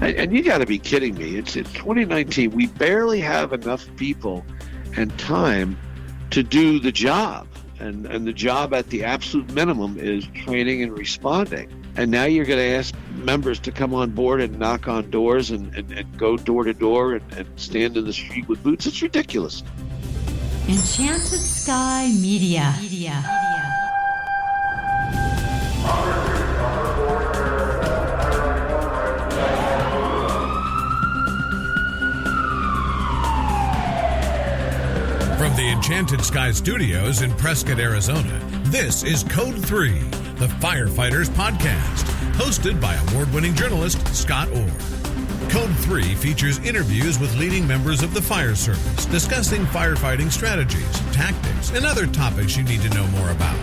And you got to be kidding me. It's 2019. We barely have enough people and time to do the job. And the job at the absolute minimum is training and responding. And now you're going to ask members to come on board and knock on doors and go door to door and stand in the street with boots. It's ridiculous. Enchanted Sky Media. From the Enchanted Sky Studios in Prescott, Arizona, this is Code 3, the Firefighters Podcast, hosted by award-winning journalist Scott Orr. Code 3 features interviews with leading members of the fire service, discussing firefighting strategies, tactics, and other topics you need to know more about.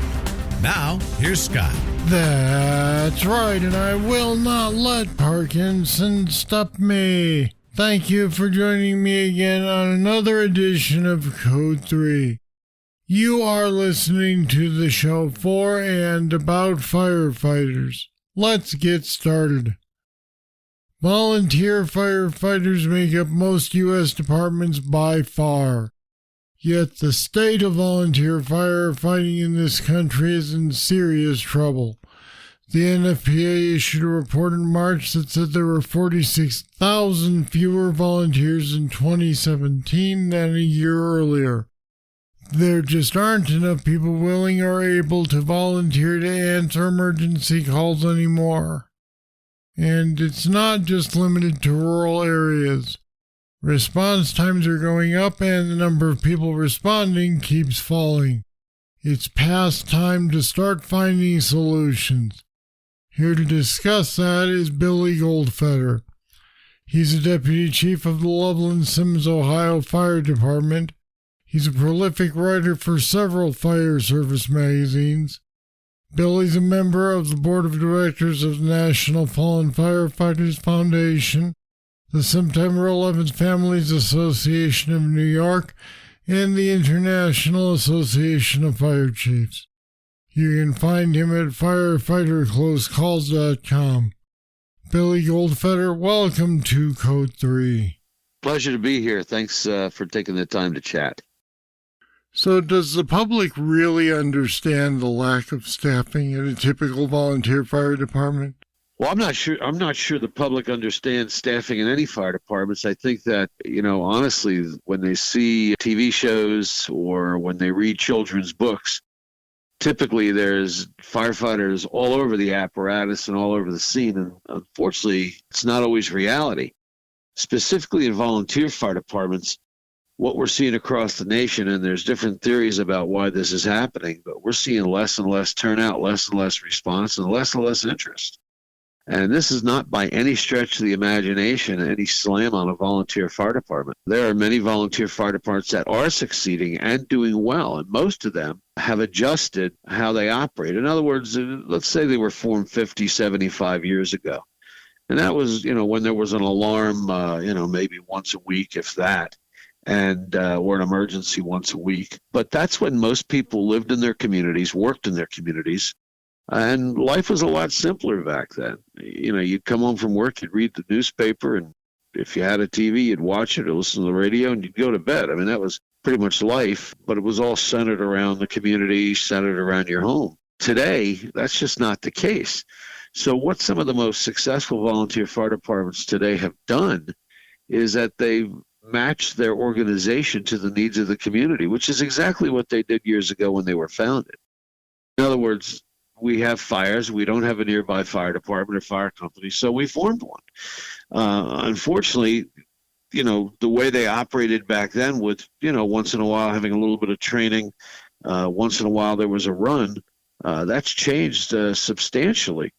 Now, here's Scott. That's right, and I will not let Parkinson stop me. Thank you for joining me again on another edition of Code 3. You are listening to the show for and about firefighters. Let's get started. Volunteer firefighters make up most U.S. departments by far. Yet the state of volunteer firefighting in this country is in serious trouble. The NFPA issued a report in March that said there were 46,000 fewer volunteers in 2017 than a year earlier. There just aren't enough people willing or able to volunteer to answer emergency calls anymore. And it's not just limited to rural areas. Response times are going up and the number of people responding keeps falling. It's past time to start finding solutions. Here to discuss that is Billy Goldfeder. He's a deputy chief of the Loveland-Symmes, Ohio Fire Department. He's a prolific writer for several fire service magazines. Billy's a member of the board of directors of the National Fallen Firefighters Foundation, the September 11th Families Association of New York, and the International Association of Fire Chiefs. You can find him at firefighterclosecalls.com. Billy Goldfeder, welcome to Code 3. Pleasure to be here. Thanks for taking the time to chat. So does the public really understand the lack of staffing in a typical volunteer fire department? Well, I'm not sure the public understands staffing in any fire departments. I think that, honestly, when they see TV shows or when they read children's books, typically there's firefighters all over the apparatus and all over the scene, and unfortunately, it's not always reality. Specifically in volunteer fire departments, what we're seeing across the nation, and there's different theories about why this is happening, but we're seeing less and less turnout, less and less response, and less interest. And this is not by any stretch of the imagination any slam on a volunteer fire department. There are many volunteer fire departments that are succeeding and doing well, and most of them have adjusted how they operate. In other words, let's say they were formed 50, 75 years ago. And that was, when there was an alarm, maybe once a week, if that, and or an emergency once a week. But that's when most people lived in their communities, worked in their communities, and life was a lot simpler back then. You'd come home from work, you'd read the newspaper, and if you had a TV, you'd watch it or listen to the radio, and you'd go to bed. I mean, that was pretty much life, but it was all centered around the community, centered around your home. Today, that's just not the case. So what some of the most successful volunteer fire departments today have done is that they've matched their organization to the needs of the community, which is exactly what they did years ago when they were founded. In other words, we have fires. We don't have a nearby fire department or fire company, so we formed one. Unfortunately, the way they operated back then with, once in a while having a little bit of training, once in a while there was a run, that's changed substantially.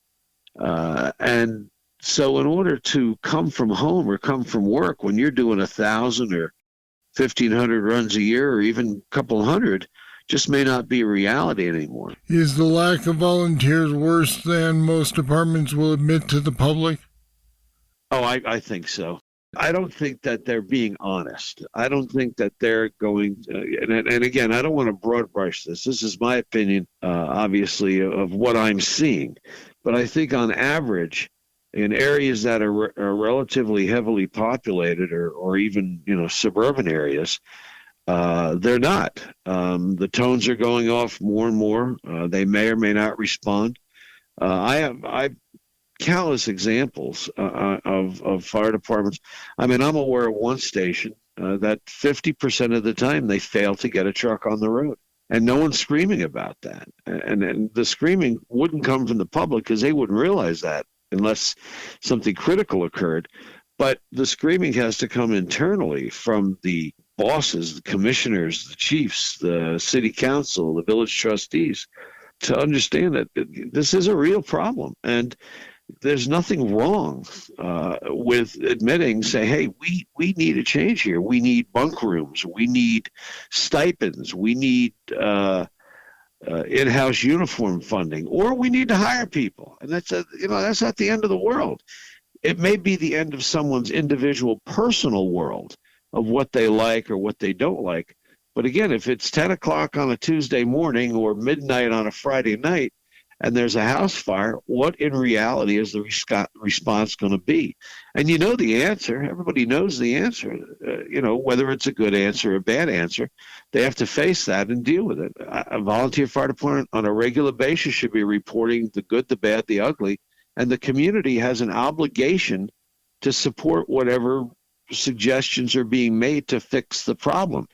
And so in order to come from home or come from work when you're doing 1,000 or 1,500 runs a year or even a couple hundred, just may not be a reality anymore. Is the lack of volunteers worse than most departments will admit to the public? Oh, I think so. I don't think that they're being honest. I don't think that they're going and again, I don't want to broad brush this. This is my opinion, obviously, of what I'm seeing. But I think on average, In areas that are relatively heavily populated or even, suburban areas, they're not. The tones are going off more and more. They may or may not respond. I have countless examples of fire departments. I mean, I'm aware of one station that 50% of the time they fail to get a truck on the road. And no one's screaming about that. And the screaming wouldn't come from the public because they wouldn't realize that unless something critical occurred. But the screaming has to come internally from the bosses, the commissioners, the chiefs, the city council, the village trustees, to understand that this is a real problem. And there's nothing wrong with admitting, say, hey, we need a change here. We need bunk rooms. We need stipends. We need in-house uniform funding, or we need to hire people. And that's not the end of the world. It may be the end of someone's individual personal world of what they like or what they don't like. But again, if it's 10 o'clock on a Tuesday morning or midnight on a Friday night and there's a house fire, what in reality is the response going to be? And you know the answer. Everybody knows the answer. Whether it's a good answer or a bad answer, they have to face that and deal with it. A volunteer fire department on a regular basis should be reporting the good, the bad, the ugly, and the community has an obligation to support whatever suggestions are being made to fix the problem.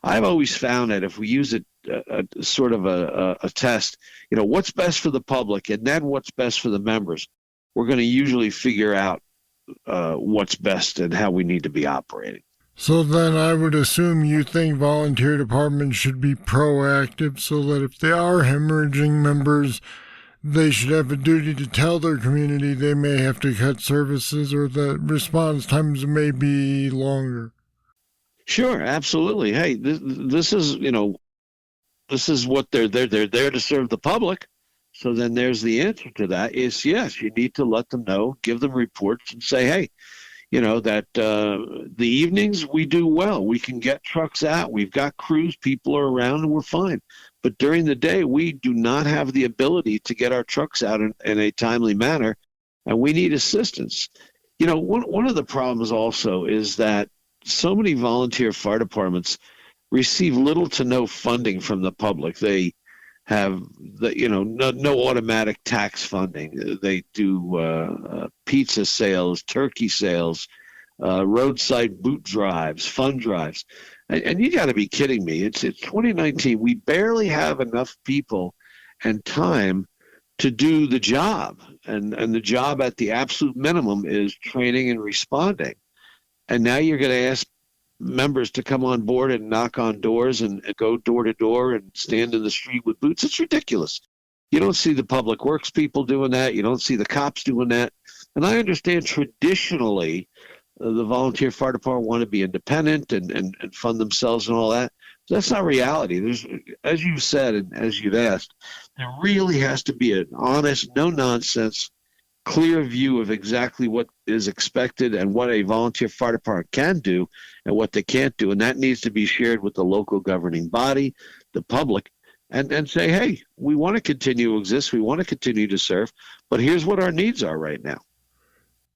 I've always found that if we use a sort of a test, what's best for the public and then what's best for the members, we're going to usually figure out what's best and how we need to be operating. So then I would assume you think volunteer departments should be proactive so that if they are hemorrhaging members, they should have a duty to tell their community they may have to cut services or that response times may be longer. Sure, absolutely. Hey, this is what they're there to serve the public. So then there's the answer to that is yes, you need to let them know, give them reports and say, hey, that the evenings we do well. We can get trucks out. We've got crews, people are around, and we're fine. But during the day, we do not have the ability to get our trucks out in a timely manner, and we need assistance. One of the problems also is that so many volunteer fire departments receive little to no funding from the public. They have no automatic tax funding. They do pizza sales, turkey sales, roadside boot drives, fund drives. And you got to be kidding me. It's 2019. We barely have enough people and time to do the job. And the job at the absolute minimum is training and responding. And now you're going to ask members to come on board and knock on doors and go door to door and stand in the street with boots. It's ridiculous. You don't see the public works people doing that. You don't see the cops doing that. And I understand traditionally the volunteer fire department want to be independent and fund themselves and all that. So that's not reality. There's, as you said and as you've asked, there really has to be an honest, no-nonsense, clear view of exactly what is expected and what a volunteer fire department can do and what they can't do. And that needs to be shared with the local governing body, the public, and say, hey, we want to continue to exist. We want to continue to serve, but here's what our needs are right now.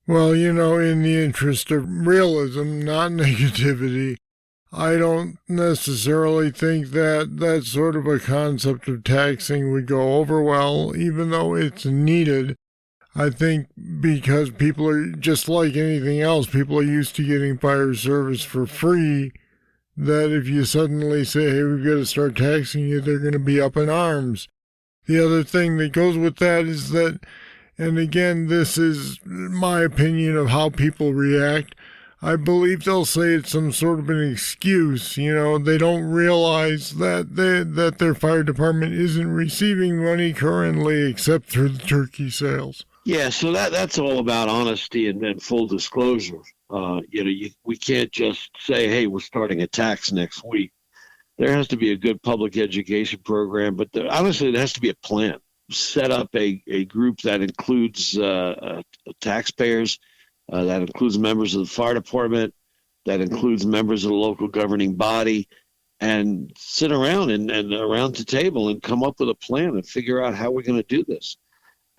Well, in the interest of realism, not negativity, I don't necessarily think that sort of a concept of taxing would go over well, even though it's needed. I think because people are, just like anything else, people are used to getting fire service for free, that if you suddenly say, hey, we've got to start taxing you, they're going to be up in arms. The other thing that goes with that is that, and again, this is my opinion of how people react, I believe they'll say it's some sort of an excuse. They don't realize that their fire department isn't receiving money currently except through the turkey sales. Yeah, so that's all about honesty and full disclosure. We can't just say, hey, we're starting a tax next week. There has to be a good public education program, but honestly, there has to be a plan. Set up a group that includes taxpayers, that includes members of the fire department, that includes members of the local governing body, and sit around and around the table and come up with a plan and figure out how we're going to do this.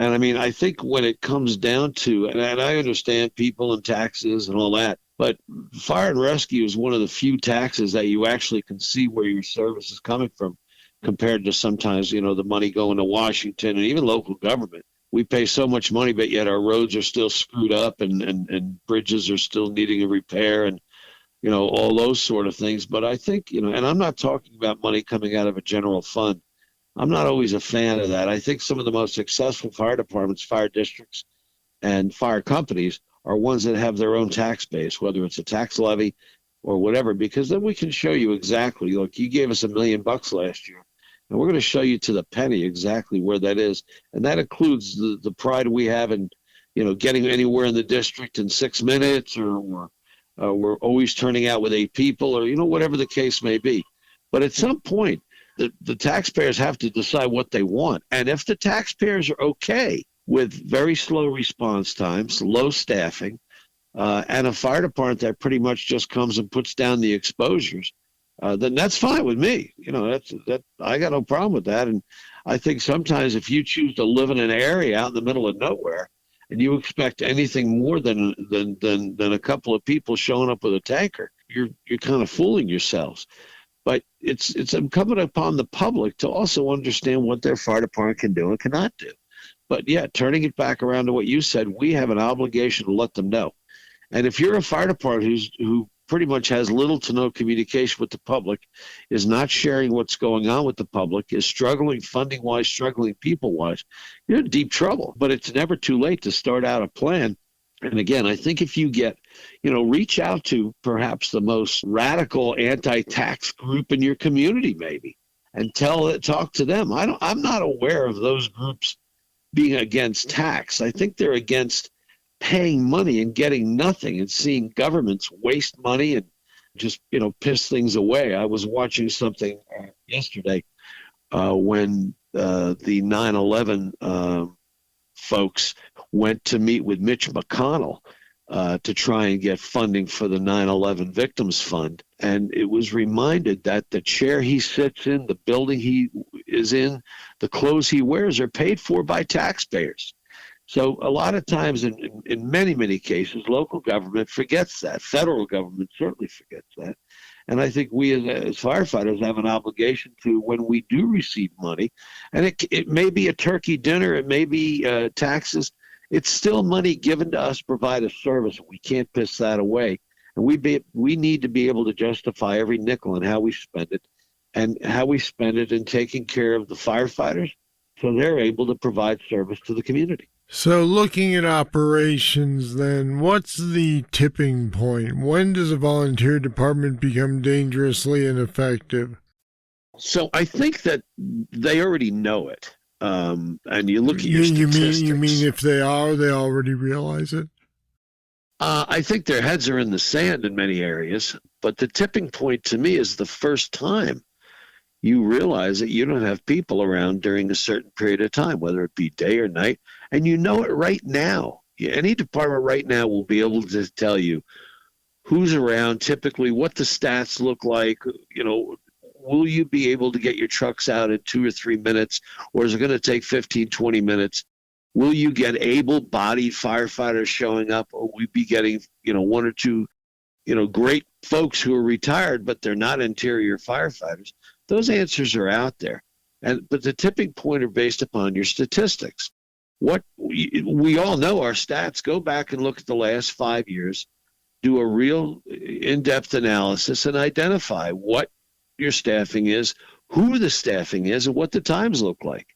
And I mean, I think when it comes down to, and I understand people and taxes and all that, but fire and rescue is one of the few taxes that you actually can see where your service is coming from compared to sometimes, the money going to Washington and even local government. We pay so much money, but yet our roads are still screwed up and bridges are still needing a repair and, all those sort of things. But I think, and I'm not talking about money coming out of a general fund. I'm not always a fan of that. I think some of the most successful fire departments, fire districts, and fire companies are ones that have their own tax base, whether it's a tax levy or whatever, because then we can show you exactly, look, you gave us $1 million last year, and we're going to show you to the penny exactly where that is. And that includes the pride we have in, getting anywhere in the district in 6 minutes, or we're always turning out with 8 people, or, whatever the case may be. But at some point, the taxpayers have to decide what they want. And if the taxpayers are okay with very slow response times, low staffing, and a fire department that pretty much just comes and puts down the exposures, then that's fine with me. I got no problem with that. And I think sometimes if you choose to live in an area out in the middle of nowhere and you expect anything more than a couple of people showing up with a tanker, you're kind of fooling yourselves. But it's incumbent upon the public to also understand what their fire department can do and cannot do. But yeah, turning it back around to what you said, we have an obligation to let them know. And if you're a fire department who pretty much has little to no communication with the public, is not sharing what's going on with the public, is struggling funding-wise, struggling people-wise, you're in deep trouble. But it's never too late to start out a plan. And again, I think if you get, reach out to perhaps the most radical anti-tax group in your community, maybe, and talk to them. I'm not aware of those groups being against tax. I think they're against paying money and getting nothing and seeing governments waste money and just, piss things away. I was watching something yesterday when the 9/11 folks went to meet with Mitch McConnell to try and get funding for the 9/11 Victims Fund. And it was reminded that the chair he sits in, the building he is in, the clothes he wears are paid for by taxpayers. So a lot of times, in many, many cases, local government forgets that. Federal government certainly forgets that. And I think we as firefighters have an obligation to, when we do receive money, and it may be a turkey dinner, it may be taxes, it's still money given to us to provide a service. We can't piss that away. And we need to be able to justify every nickel and how we spend it, and how we spend it in taking care of the firefighters so they're able to provide service to the community. So looking at operations then, what's the tipping point? When does a volunteer department become dangerously ineffective? So I think that they already know it. And you look at your statistics. You mean if they already realize it? I think their heads are in the sand in many areas. But the tipping point to me is the first time you realize that you don't have people around during a certain period of time, whether it be day or night, and you know it right now. Any department right now will be able to tell you who's around, typically what the stats look like. Will you be able to get your trucks out in 2 or 3 minutes, or is it going to take 15, 20 minutes? Will you get able-bodied firefighters showing up, or will we be getting, 1 or 2, great folks who are retired, but they're not interior firefighters? Those answers are out there. But the tipping point are based upon your statistics. What we all know our stats. Go back and look at the last 5 years, do a real in-depth analysis, and identify what your staffing is, who the staffing is, and what the times look like.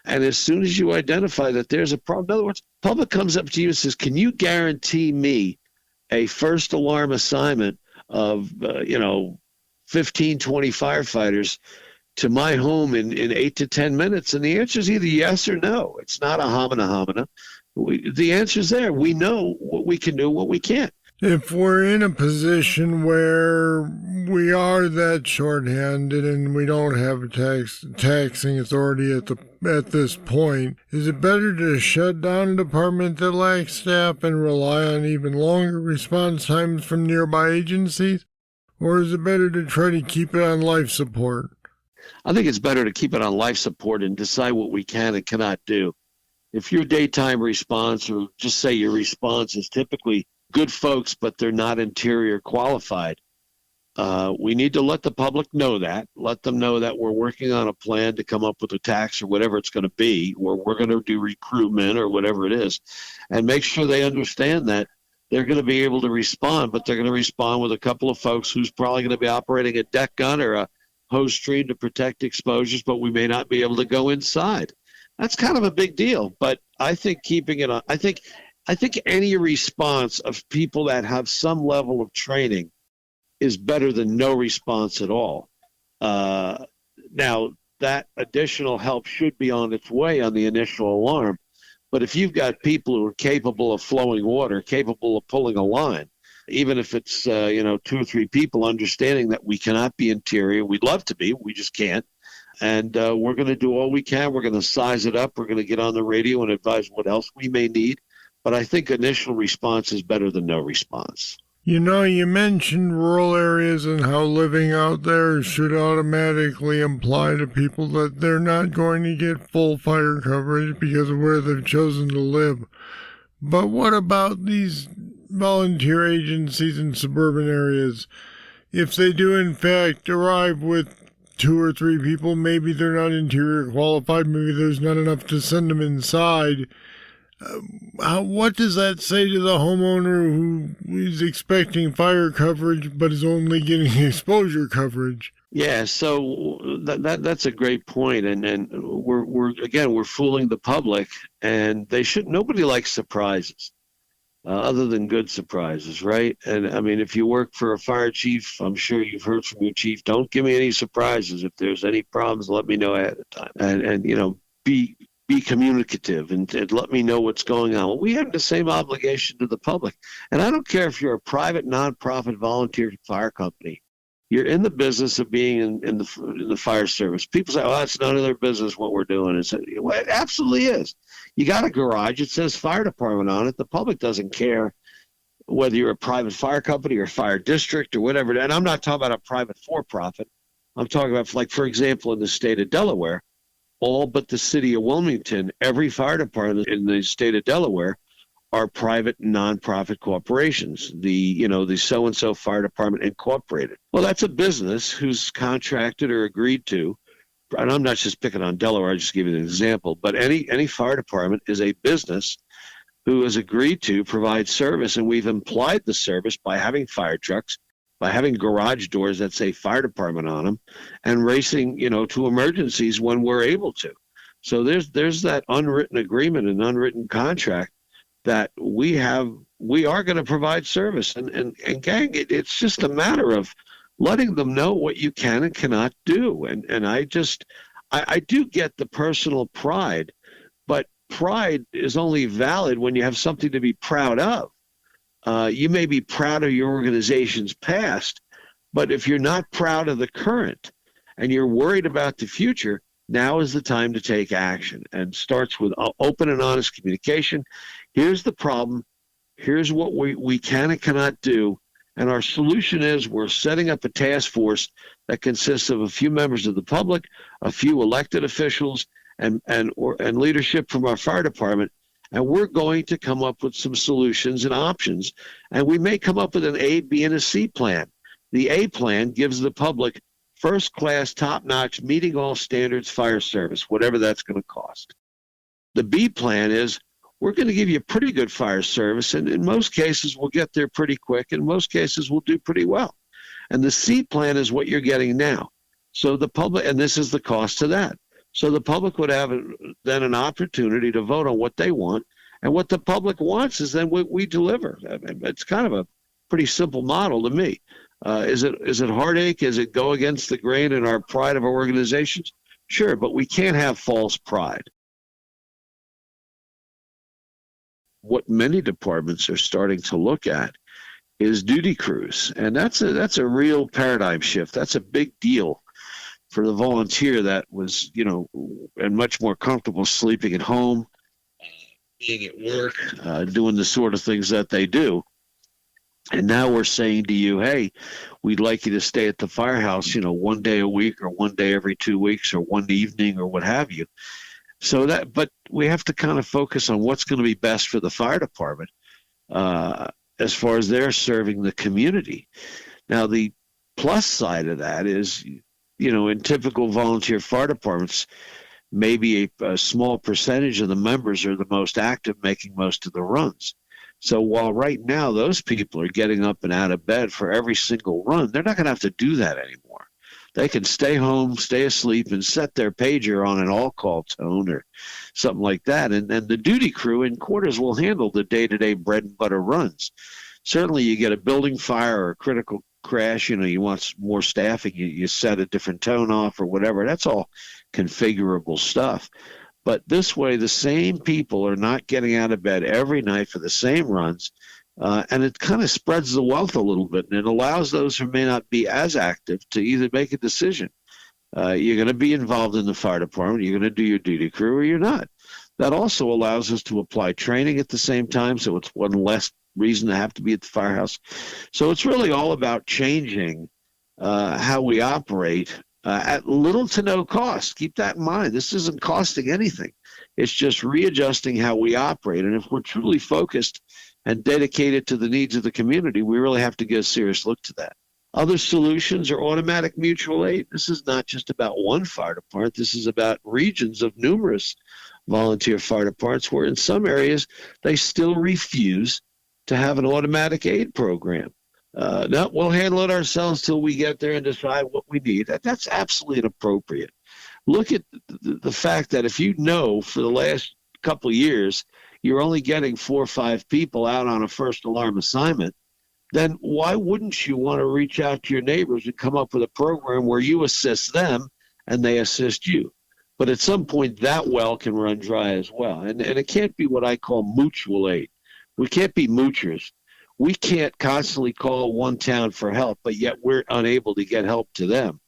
And as soon as you identify that there's a problem, in other words, public comes up to you and says, can you guarantee me a first alarm assignment of, 15, 20 firefighters to my home in 8 to 10 minutes? And the answer is either yes or no. It's not a homina. The answer's there. We know what we can do, what we can't. If we're in a position where we are that shorthanded and we don't have a taxing authority at this point, is it better to shut down a department that lacks staff and rely on even longer response times from nearby agencies? Or is it better to try to keep it on life support? I think it's better to keep it on life support and decide what we can and cannot do. if your daytime response, or just say your response, is typically good folks, but they're not interior qualified, we need to let the public know that. Let them know that we're working on a plan to come up with a tax or whatever it's going to be, or we're going to do recruitment or whatever it is, and make sure they understand that they're going to be able to respond, but they're going to respond with a couple of folks who's probably going to be operating a deck gun or a hose stream to protect exposures, but we may not be able to go inside. That's kind of a big deal, but I think keeping it on, I think any response of people that have some level of training is better than no response at all. Now, that additional help should be on its way on the initial alarm, but if you've got people who are capable of flowing water, capable of pulling a line, even if it's 2 or 3 people, understanding that we cannot be interior, we'd love to be, we just can't. And we're going to do all we can. We're going to size it up. We're going to get on the radio and advise what else we may need. But I think initial response is better than no response. You mentioned rural areas and how living out there should automatically imply to people that they're not going to get full fire coverage because of where they've chosen to live. But what about these volunteer agencies in suburban areas? If they do, in fact, arrive with 2 or 3 people, maybe they're not interior qualified, maybe there's not enough to send them inside. What does that say to the homeowner who is expecting fire coverage but is only getting exposure coverage? Yeah, so that's a great point, and we're fooling the public, and nobody likes surprises, other than good surprises, right? And I mean, if you work for a fire chief, I'm sure you've heard from your chief, don't give me any surprises. If there's any problems, let me know ahead of time, and be communicative and let me know what's going on. Well, we have the same obligation to the public. And I don't care if you're a private, nonprofit, volunteer fire company. You're in the business of being in the fire service. People say, oh, it's none of their business what we're doing. Well, it absolutely is. You got a garage. It says fire department on it. The public doesn't care whether you're a private fire company or fire district or whatever. And I'm not talking about a private for-profit. I'm talking about, like, for example, in the state of Delaware, all but the city of Wilmington, every fire department in the state of Delaware are private nonprofit corporations. The so-and-so fire department incorporated. Well, that's a business who's contracted or agreed to, and I'm not just picking on Delaware, I just give you an example, but any fire department is a business who has agreed to provide service, and we've implied the service by having fire trucks, by having garage doors that say fire department on them, and racing, to emergencies when we're able to. So there's that unwritten agreement and unwritten contract that we are going to provide service. And gang, it's just a matter of letting them know what you can and cannot do. And I do get the personal pride, but pride is only valid when you have something to be proud of. You may be proud of your organization's past, but if you're not proud of the current and you're worried about the future, now is the time to take action, and starts with open and honest communication. Here's the problem. Here's what we can and cannot do. And our solution is we're setting up a task force that consists of a few members of the public, a few elected officials, and leadership from our fire department. And we're going to come up with some solutions and options. And we may come up with an A, B, and a C plan. The A plan gives the public first-class, top-notch, meeting all standards fire service, whatever that's going to cost. The B plan is we're going to give you pretty good fire service, and in most cases we'll get there pretty quick. In most cases we'll do pretty well. And the C plan is what you're getting now. So the public, and this is the cost to that. So the public would have then an opportunity to vote on what they want, and what the public wants is then what we deliver. I mean, it's kind of a pretty simple model to me. Is it heartache? Is it go against the grain in our pride of our organizations? Sure, but we can't have false pride. What many departments are starting to look at is duty crews, and that's a real paradigm shift. That's a big deal for the volunteer that was, and much more comfortable sleeping at home, being at work, doing the sort of things that they do. And now we're saying to you, hey, we'd like you to stay at the firehouse, 1 day a week or 1 day every 2 weeks or one evening or what have you. But we have to kind of focus on what's going to be best for the fire department as far as they're serving the community. Now, the plus side of that is, in typical volunteer fire departments, maybe a small percentage of the members are the most active, making most of the runs. So while right now those people are getting up and out of bed for every single run, they're not going to have to do that anymore. They can stay home, stay asleep, and set their pager on an all-call tone or something like that. And the duty crew in quarters will handle the day-to-day bread and butter runs. Certainly you get a building fire or a critical crash, you want more staffing, you set a different tone off or whatever. That's all configurable stuff. But this way, the same people are not getting out of bed every night for the same runs, and it kind of spreads the wealth a little bit, and it allows those who may not be as active to either make a decision. You're going to be involved in the fire department, you're going to do your duty crew, or you're not. That also allows us to apply training at the same time, so it's one less reason to have to be at the firehouse. So it's really all about changing how we operate at little to no cost. Keep that in mind. This isn't costing anything. It's just readjusting how we operate. And if we're truly focused and dedicated to the needs of the community, we really have to give a serious look to that. Other solutions are automatic mutual aid. This is not just about one fire department. This is about regions of numerous volunteer fire departments where in some areas they still refuse to have an automatic aid program. No, we'll handle it ourselves till we get there and decide what we need. That's absolutely inappropriate. Look at the fact that if you know for the last couple of years you're only getting 4 or 5 people out on a first alarm assignment, then why wouldn't you want to reach out to your neighbors and come up with a program where you assist them and they assist you? But at some point, that well can run dry as well. And it can't be what I call mutual aid. We can't be moochers. We can't constantly call one town for help, but yet we're unable to get help to them.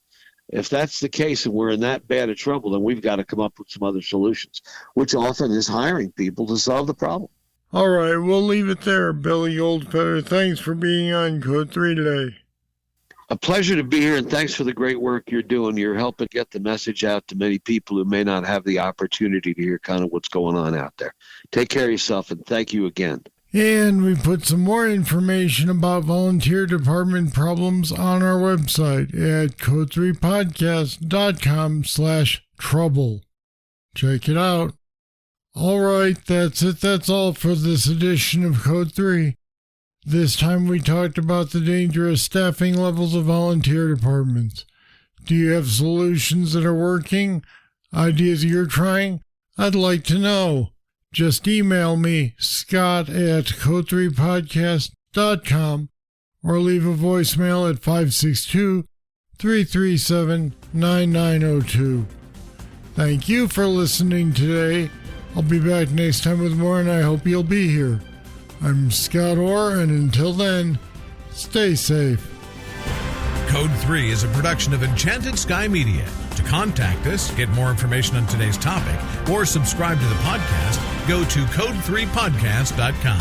If that's the case and we're in that bad of trouble, then we've got to come up with some other solutions, which often is hiring people to solve the problem. All right, we'll leave it there. Billy Goldfeder, thanks for being on Code 3 today. A pleasure to be here, and thanks for the great work you're doing. You're helping get the message out to many people who may not have the opportunity to hear kind of what's going on out there. Take care of yourself, and thank you again. And we put some more information about volunteer department problems on our website at code3podcast.com/trouble. Check it out. All right, that's it. That's all for this edition of Code 3. This time we talked about the dangerous staffing levels of volunteer departments. Do you have solutions that are working? Ideas you're trying? I'd like to know. Just email me, scott@code3podcast.com, or leave a voicemail at 562-337-9902. Thank you for listening today. I'll be back next time with more, and I hope you'll be here. I'm Scott Orr, and until then, stay safe. Code 3 is a production of Enchanted Sky Media. To contact us, get more information on today's topic, or subscribe to the podcast, go to code3podcast.com.